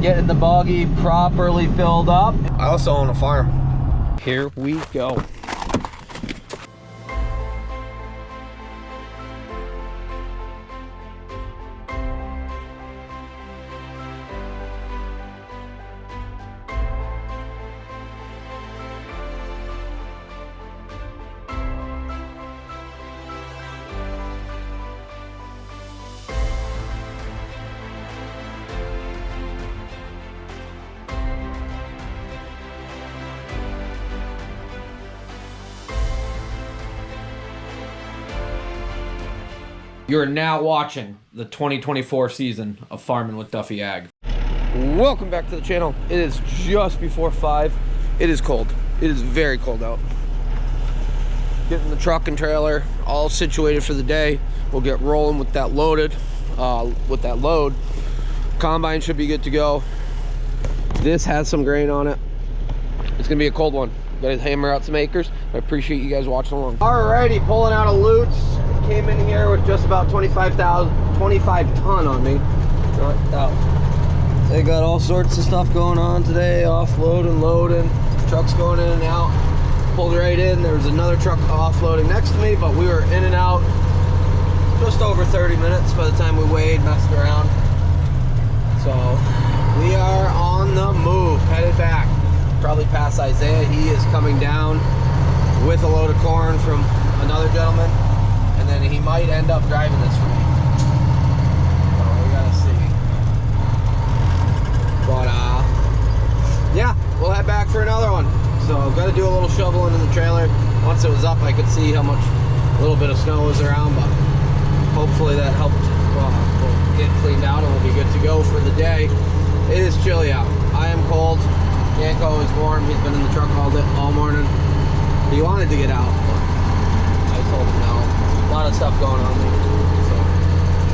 getting the buggy properly filled up. I also own a farm. Here we go. You're now watching the 2024 season of Farming with Duffy Ag. Welcome back to the channel. It is just before 5. It is cold. It is very cold out. Getting the truck and trailer all situated for the day. We'll get rolling with that load. Combine should be good to go. This has some grain on it. It's gonna be a cold one. Gotta hammer out some acres. I appreciate you guys watching along. Alrighty, pulling out of Lutz. Came in here with just about 25 ton on me. They got all sorts of stuff going on today, offloading, loading, trucks going in and out. Pulled right in, there was another truck offloading next to me, but we were in and out just over 30 minutes by the time we weighed, messed around. So we are on the move, headed back. Probably past Isaiah. He is coming down with a load of corn from another gentleman. And then he might end up driving this for me. So we gotta see. But yeah, we'll head back for another one. So I've got to do a little shoveling in the trailer. Once it was up, I could see how much, a little bit of snow was around, but hopefully that helped we'll get cleaned out and we'll be good to go for the day. It is chilly out. I am cold. Yanko is warm. He's been in the truck all morning. He wanted to get out, but I told him no. A lot of stuff going on there. So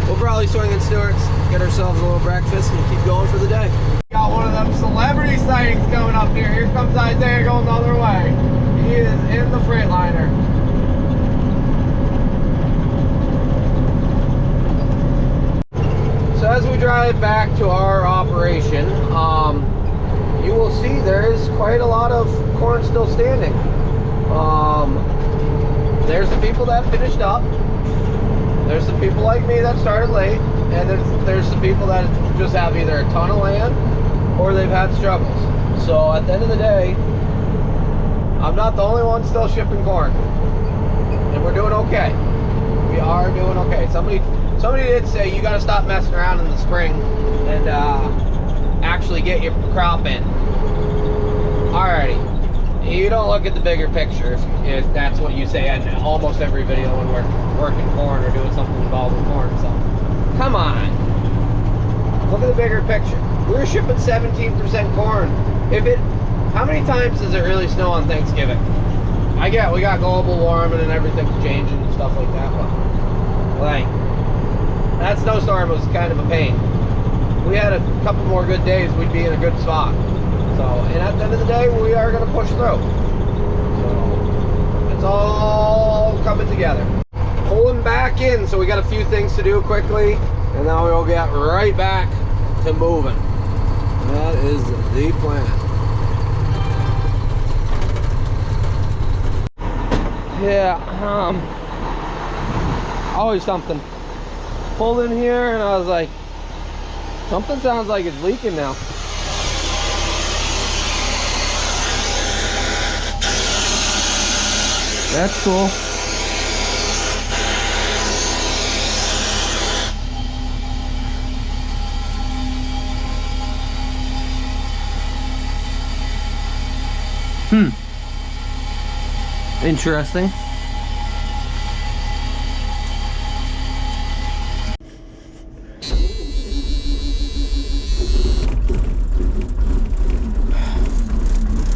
we'll probably swing in Stewart's, get ourselves a little breakfast, and keep going for the day. Got one of them celebrity sightings coming up here. Here comes Isaiah going the other way. He is in the Freightliner. So as we drive back to our operation, you will see there is quite a lot of corn still standing. There's the people that finished up. There's the people like me that started late, and there's the people that just have either a ton of land or they've had struggles. So at the end of the day, I'm not the only one still shipping corn, and we're doing okay. We are doing okay. Somebody did say you got to stop messing around in the spring and actually get your crop in. Alrighty. You don't look at the bigger picture if that's what you say in almost every video when we're working corn or doing something involved with corn. So, come on. Look at the bigger picture. We were shipping 17% corn. How many times does it really snow on Thanksgiving? I get we got global warming and everything's changing and stuff like that, but like, that snowstorm was kind of a pain. If we had a couple more good days, we'd be in a good spot. So, and at the end of the day, we are going to push through. So, it's all coming together. Pulling back in, so we got a few things to do quickly, and then we'll get right back to moving. That is the plan. Yeah, always something. Pulled in here, and I was like, something sounds like it's leaking now. That's cool. Interesting.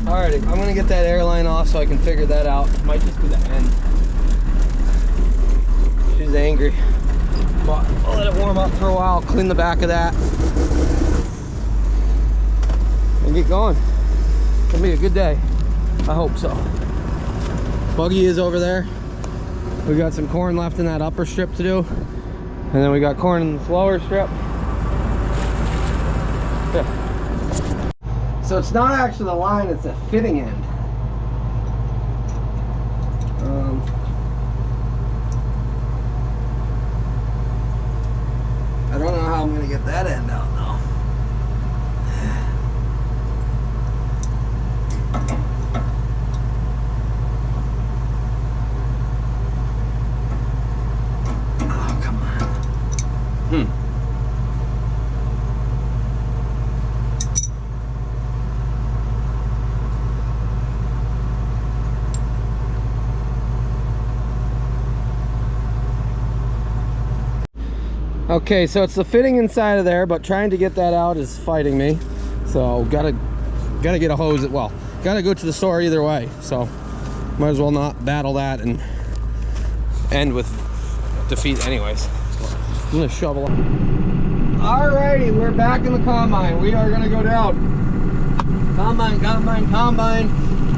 Alrighty, I'm gonna get that airline off so I can figure that out. Might just be the end. She's angry. But I'll let it warm up for a while, clean the back of that, and get going. It's gonna be a good day. I hope so. Buggy is over there. We got some corn left in that upper strip to do. And then we got corn in this lower strip. Yeah. So it's not actually the line, it's a fitting end. I don't know how I'm gonna get that end out though. Oh, come on. Okay, so it's the fitting inside of there, but trying to get that out is fighting me. So gotta get a hose. Well, gotta go to the store either way. So might as well not battle that and end with defeat anyways. I'm gonna shovel. Alrighty, we're back in the combine. We are gonna go down. Combine.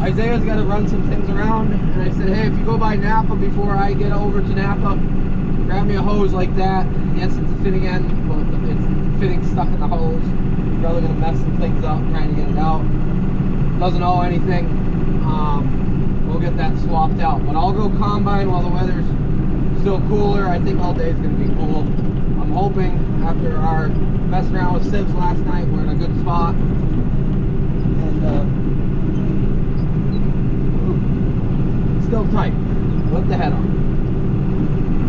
Isaiah's got to run some things around, and I said, hey, if you go by Napa before I get over to Napa, grab me a hose like that. Yes, it's a fitting end, but it's fitting stuck in the hose. Probably gonna mess some things up trying to get it out. Doesn't owe anything. We'll get that swapped out. But I'll go combine while the weather's still cooler. I think all day is gonna be cool. I'm hoping after our messing around with sieves last night, we're in a good spot. And still tight. Lift the head on.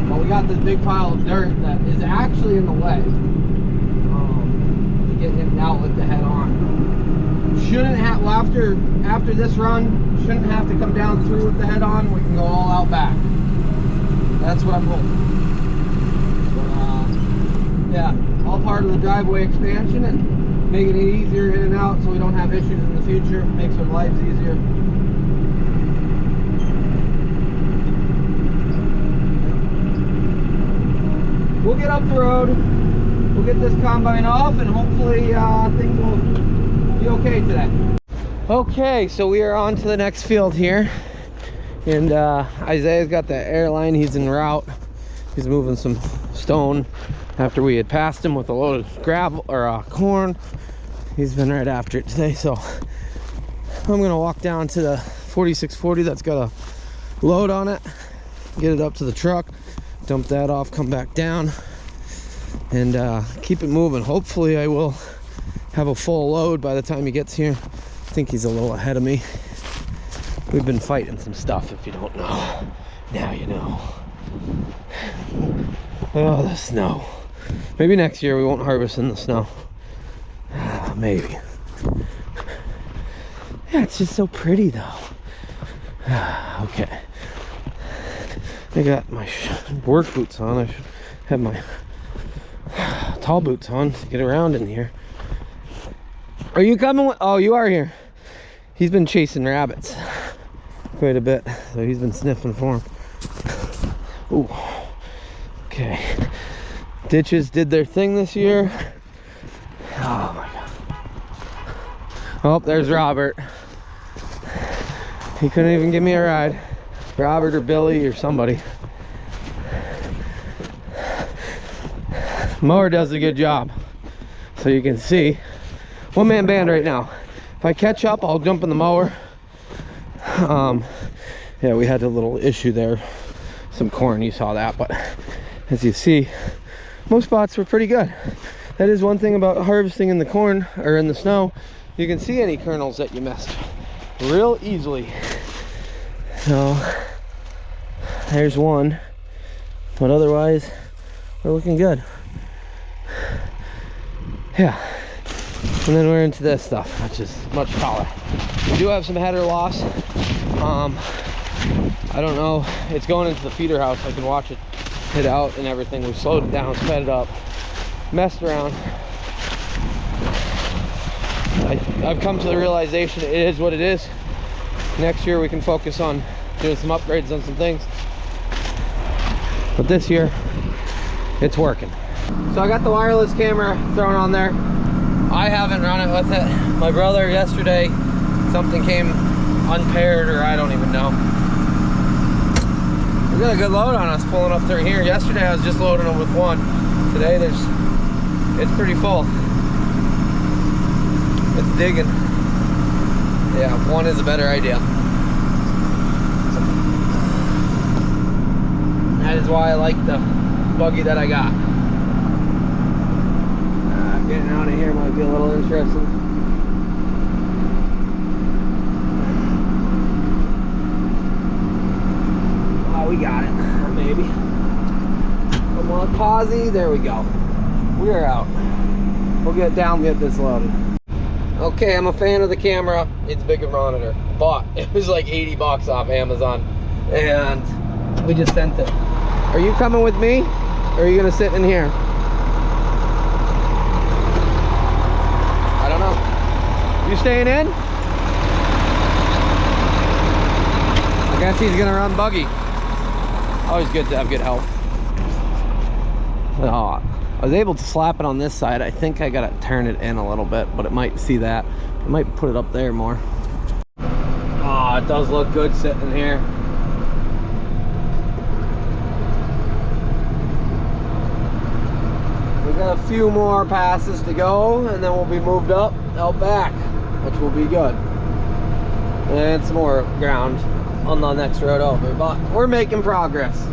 But we got this big pile of dirt that is actually in the way to get him out with the head on. Shouldn't have, well, after this run, shouldn't have to come down through with the head on. We can go all out back. That's what I'm hoping. But, yeah, all part of the driveway expansion and making it easier in and out so we don't have issues in the future. Makes our lives easier. We'll get up the road, we'll get this combine off, and hopefully things will be okay today. Okay, so we are on to the next field here, and Isaiah's got the airline. He's en route. He's moving some stone after we had passed him with a load of gravel or corn. He's been right after it today, so I'm gonna walk down to the 4640 that's got a load on it, get it up to the truck, dump that off, come back down, and keep it moving. Hopefully I will have a full load by the time he gets here. I think he's a little ahead of me. We've been fighting some stuff, if you don't know. Now you know. Oh, the snow. Maybe next year we won't harvest in the snow. Maybe. Yeah, it's just so pretty though. Okay. I got my work boots on. I should have my tall boots on to get around in here. Are you coming? Oh, you are here. He's been chasing rabbits quite a bit, so he's been sniffing for them. Ooh. Okay. Ditches did their thing this year. Oh my god. Oh, there's Robert. He couldn't even give me a ride. Robert or Billy or somebody. Mower does a good job. So you can see, one-man band right now. If I catch up, I'll jump in the mower. Yeah, we had a little issue there. Some corn, you saw that, but as you see, most spots were pretty good. That is one thing about harvesting in the corn or in the snow. You can see any kernels that you missed real easily. So there's one, but otherwise we're looking good. Yeah, and then we're into this stuff, which is much taller. We do have some header loss. I don't know, it's going into the feeder house. I can watch it hit out and everything. We've slowed it down, sped it up, messed around. I've come to the realization it is what it is. Next year we can focus on doing some upgrades on some things, but this year it's working. So I got the wireless camera thrown on there. I haven't run it with it. My brother yesterday, something came unpaired, or I don't even know. We got a good load on us pulling up through here. Yesterday I was just loading them with one. Today it's pretty full. It's digging. Yeah, one is a better idea. That is why I like the buggy that I got. Getting out of here might be a little interesting. Oh, we got it. Maybe. Come on, Posy. There we go. We're out. We'll get down, get this loaded. Okay, I'm a fan of the camera. It's a bigger monitor. Bought. It was like 80 bucks off Amazon. And we just sent it. Are you coming with me? Or are you gonna sit in here? I don't know. You staying in? I guess he's gonna run buggy. Always good to have good help. Oh, I was able to slap it on this side. I think I gotta turn it in a little bit, but it might see that. I might put it up there more. Oh, it does look good sitting here. We got a few more passes to go, and then we'll be moved up out back, which will be good. And some more ground on the next road over, but we're making progress.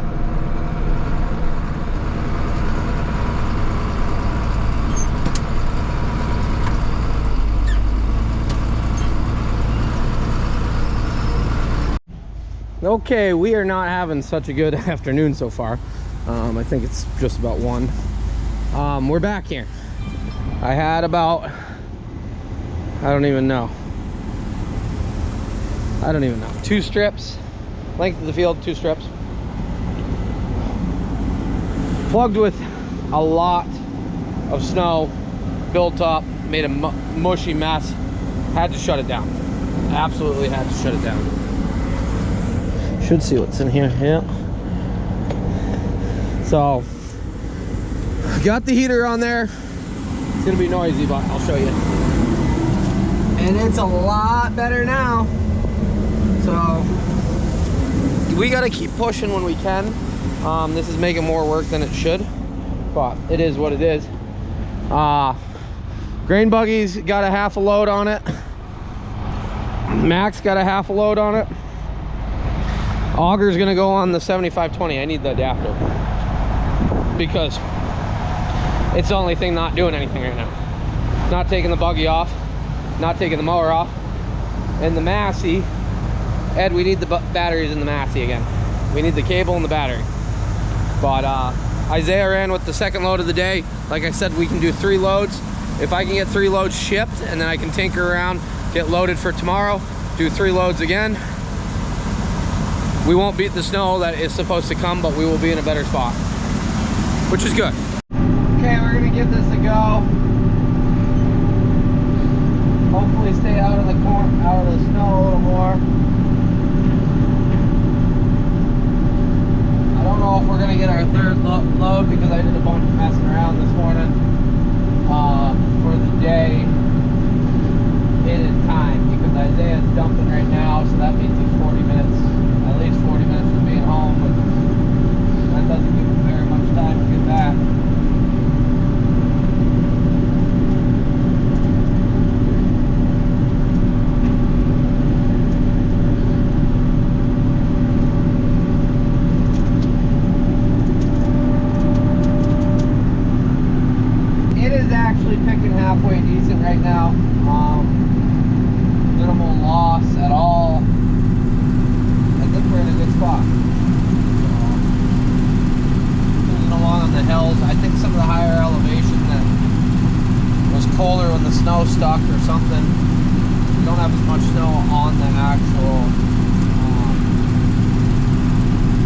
Okay, we are not having such a good afternoon so far. I think it's just about 1. We're back here. I had about, I don't even know, 2 strips, length of the field, 2 strips. Plugged with a lot of snow, built up, made a mushy mess. Had to shut it down. Absolutely had to shut it down. Should see what's in here. Yeah. So got the heater on there. It's gonna be noisy, but I'll show you. And it's a lot better now. So we gotta keep pushing when we can. This is making more work than it should, but it is what it is. Grain buggy's got a half a load on it. Max got a half a load on it. Auger's gonna go on the 7520. I need the adapter because it's the only thing not doing anything right now. Not taking the buggy off, not taking the mower off. And the Massey, Ed, we need the batteries in the Massey again. We need the cable and the battery. But Isaiah ran with the second load of the day. Like I said, we can do 3 loads. If I can get 3 loads shipped and then I can tinker around, get loaded for tomorrow, do 3 loads again. We won't beat the snow that is supposed to come, but we will be in a better spot, which is good. Okay, we're gonna give this a go. Hopefully stay out of the snow a little more. I don't know if we're gonna get our 3rd load because I did a bunch of messing around this morning for the day in time, because Isaiah's dumping right now, so that means he's 40 minutes, at least 40 minutes from being home, but that doesn't give him very much time to get back. It is actually picking halfway decent right now. Minimal loss at all. I think we're in a good spot. Moving along on the hills. I think some of the higher elevation that was colder when the snow stuck or something. We don't have as much snow on the actual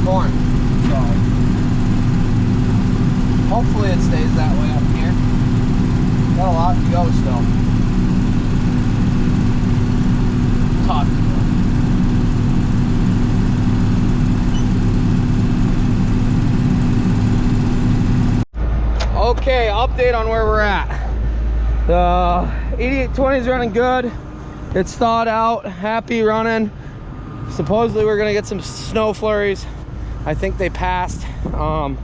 corn. So hopefully it stays that way up here. Got a lot to go still. Talk. Okay, update on where we're at. The 8820 is running good. It's thawed out, happy running. Supposedly we're gonna get some snow flurries. I think they passed. I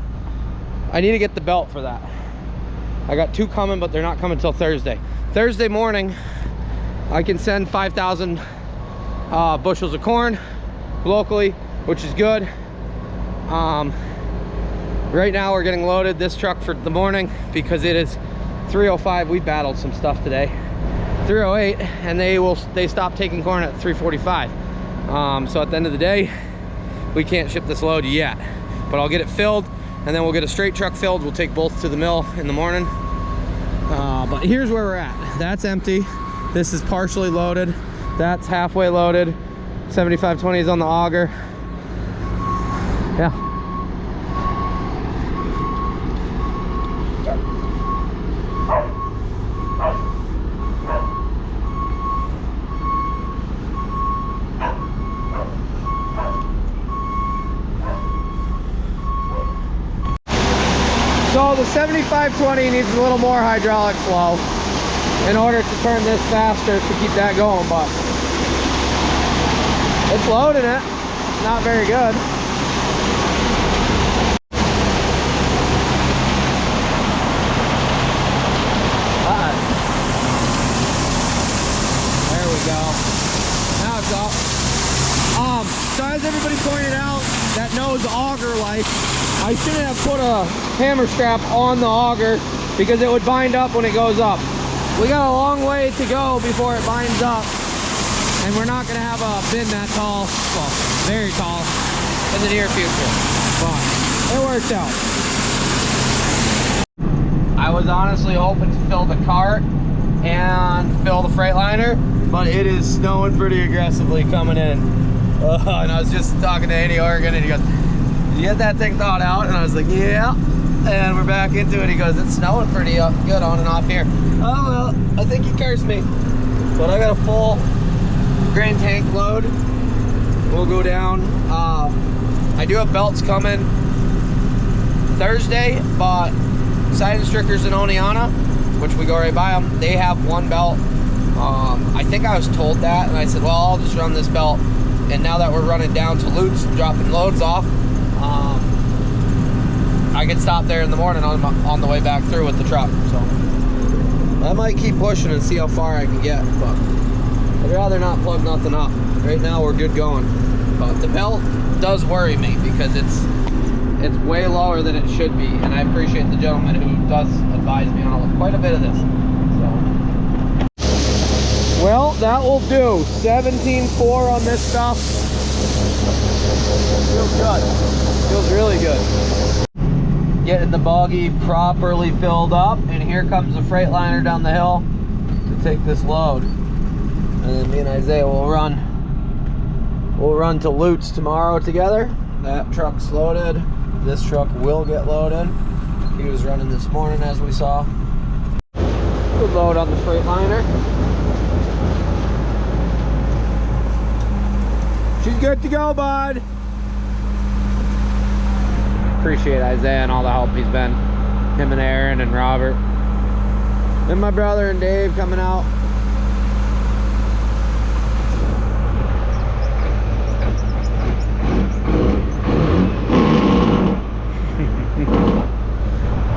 need to get the belt for that. I got 2 coming, but they're not coming till Thursday. Thursday morning, I can send 5,000 bushels of corn locally, which is good. Right now we're getting loaded this truck for the morning because it is 3:05. We battled some stuff today. 3:08, and they stopped taking corn at 3:45. So at the end of the day, we can't ship this load yet, but I'll get it filled, and then we'll get a straight truck filled. We'll take both to the mill in the morning. But here's where we're at. That's empty. This is partially loaded. That's halfway loaded. 75/20 is on the auger. Yeah. So the 75/20 needs a little more hydraulic flow in order to turn this faster to keep that going, but it's loading it. Not very good. There we go. Now it's up. So as everybody pointed out that knows auger life, I shouldn't have put a hammer strap on the auger because it would bind up when it goes up. We got a long way to go before it binds up, and we're not gonna have a bin that tall, well, very tall, in the near future, but it worked out. I was honestly hoping to fill the cart and fill the Freightliner, but it is snowing pretty aggressively coming in. And I was just talking to Andy Oregon, and he goes, "Did you get that thing thawed out?" And I was like, "Yeah." And we're back into it. He goes, "It's snowing pretty good on and off here." Oh, well, I think he cursed me. But I got a full grain tank load. We'll go down. I do have belts coming Thursday, but Siding Strickers in Oneonta, which we go right by them, they have one belt. I think I was told that, and I said, well, I'll just run this belt. And now that we're running down to Lutz, dropping loads off, I can stop there in the morning on the way back through with the truck. So I might keep pushing and see how far I can get, but I'd rather not plug nothing up. Right now we're good going. But the belt does worry me because it's way lower than it should be, and I appreciate the gentleman who does advise me on quite a bit of this. So, well, that will do. 17.4 on this stuff. Feels good. Feels really good. Getting the buggy properly filled up, and here comes the Freightliner down the hill to take this load. And then me and Isaiah will run to Lutz tomorrow together. That truck's loaded. This truck will get loaded. He was running this morning, as we saw. Good load on the Freightliner. She's good to go, bud. Appreciate Isaiah and all the help he's been. Him and Aaron and Robert. And my brother and Dave coming out.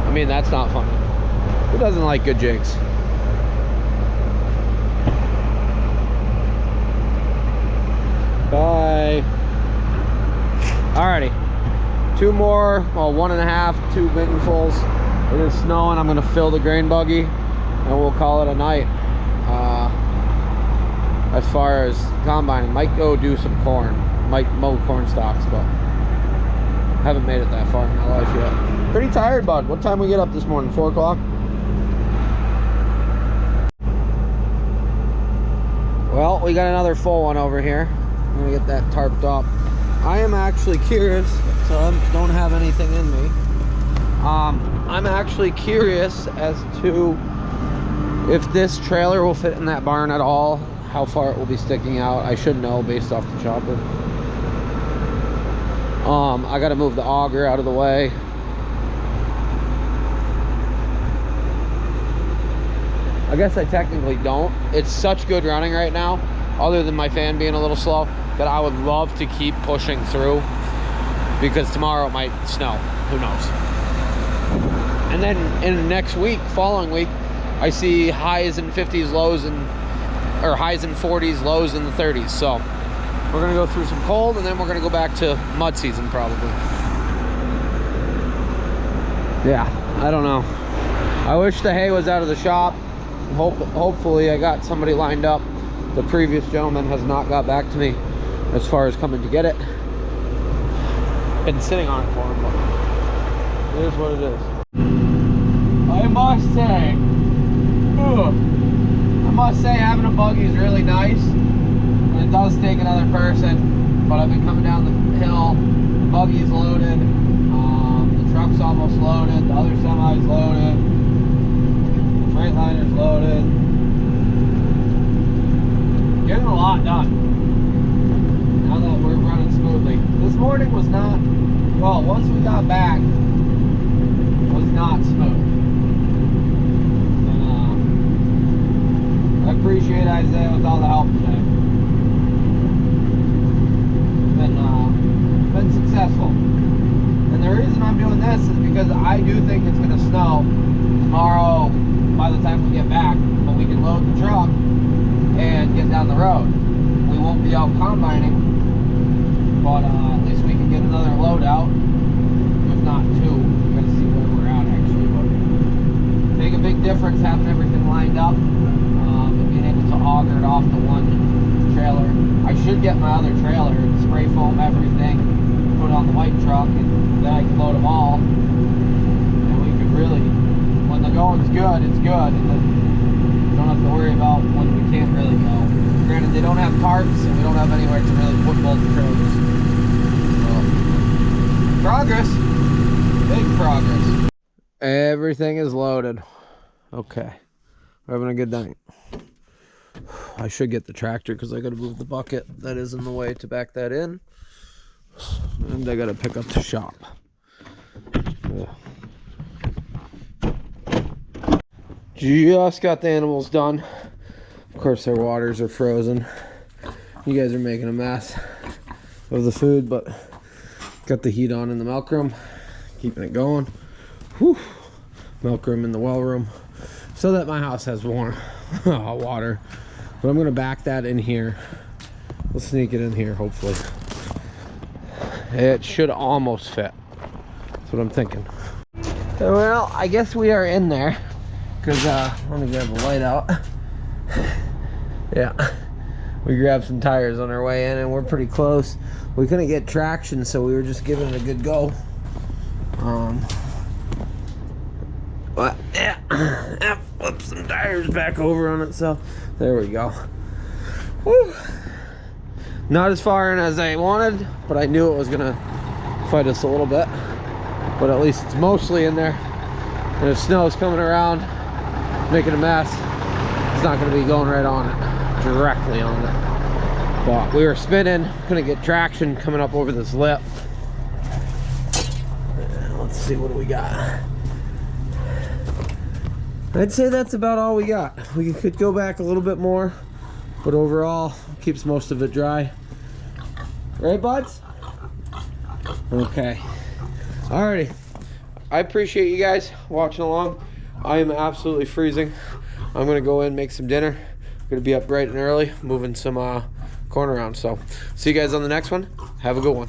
I mean, that's not funny. Who doesn't like good jigs? Bye. Alrighty. Two more, well, 1.5, 2 biggenfuls. It is snowing. I'm gonna fill the grain buggy and we'll call it a night. As far as combining, might go do some corn, might mow corn stalks, but haven't made it that far in my life yet. Pretty tired, bud. What time we get up this morning? 4 o'clock? Well, we got another full one over here. I'm gonna get that tarped up. I am actually curious, so I don't have anything in me. I'm actually curious as to if this trailer will fit in that barn at all, how far it will be sticking out. I should know based off the chopper. I gotta move the auger out of the way. I guess I technically don't. It's such good running right now, other than my fan being a little slow, that I would love to keep pushing through, because tomorrow it might snow. Who knows? And then in the next week, following week, I see highs in 50s, lows in, or highs in 40s, lows in the 30s. So We're gonna go through some cold, and then we're gonna go back to mud season probably. Yeah, I don't know. I wish the hay was out of the shop. Hopefully I got somebody lined up. The previous gentleman has not got back to me as far as coming to get it. Been sitting on it for him, but it is what it is. I must say having a buggy is really nice. And it does take another person, but I've been coming down the hill, the buggy's loaded, the truck's almost loaded, the other semi's loaded, the Freightliner's loaded. Getting a lot done. Now that we're running smoothly. This morning was not, well, once we got back, was not smooth. And I appreciate Isaiah with all the help today. Been successful. And the reason I'm doing this is because I do think it's going to snow tomorrow by the time we get back, but we can load the truck and get down the road. We won't be out combining, but at least we can get another load out, if not two. We're going to see where we're at actually, but make a big difference having everything lined up and being able to auger it off the one trailer. I should get my other trailer and spray foam everything, put it on the white truck, and then I can load them all. And we could really, when the going's good, it's good. And then we don't have to worry about when we can't really go. Granted, they don't have tarps, and we don't have anywhere to really put both the trailers. So, progress. Big progress. Everything is loaded. Okay. We're having a good night. I should get the tractor because I got to move the bucket that is in the way to back that in. And I got to pick up the shop. Yeah. Just got the animals done. Of course, their waters are frozen. You guys are making a mess of the food, but got the heat on in the milk room, keeping it going. Whew. Milk room in the well room, so that my house has warm water. But I'm gonna back that in here. We'll sneak it in here, hopefully. It should almost fit. That's what I'm thinking. Well, I guess we are in there. Because, let me grab the light out. Yeah. We grabbed some tires on our way in and we're pretty close. We couldn't get traction, so we were just giving it a good go. But, yeah. Flip some tires back over on itself. There we go. Woo. Not as far in as I wanted, but I knew it was gonna fight us a little bit. But at least it's mostly in there. And if snow's coming around, making a mess, it's not gonna be going right on it, directly on it. But we were spinning, couldn't get traction coming up over this lip. Let's see, what do we got? I'd say that's about all we got. We could go back a little bit more, but overall, keeps most of it dry. Right, buds? Okay. Alrighty. I appreciate you guys watching along. I am absolutely freezing. I'm gonna go in, make some dinner. I'm gonna be up bright and early, moving some corn around. So, see you guys on the next one. Have a good one.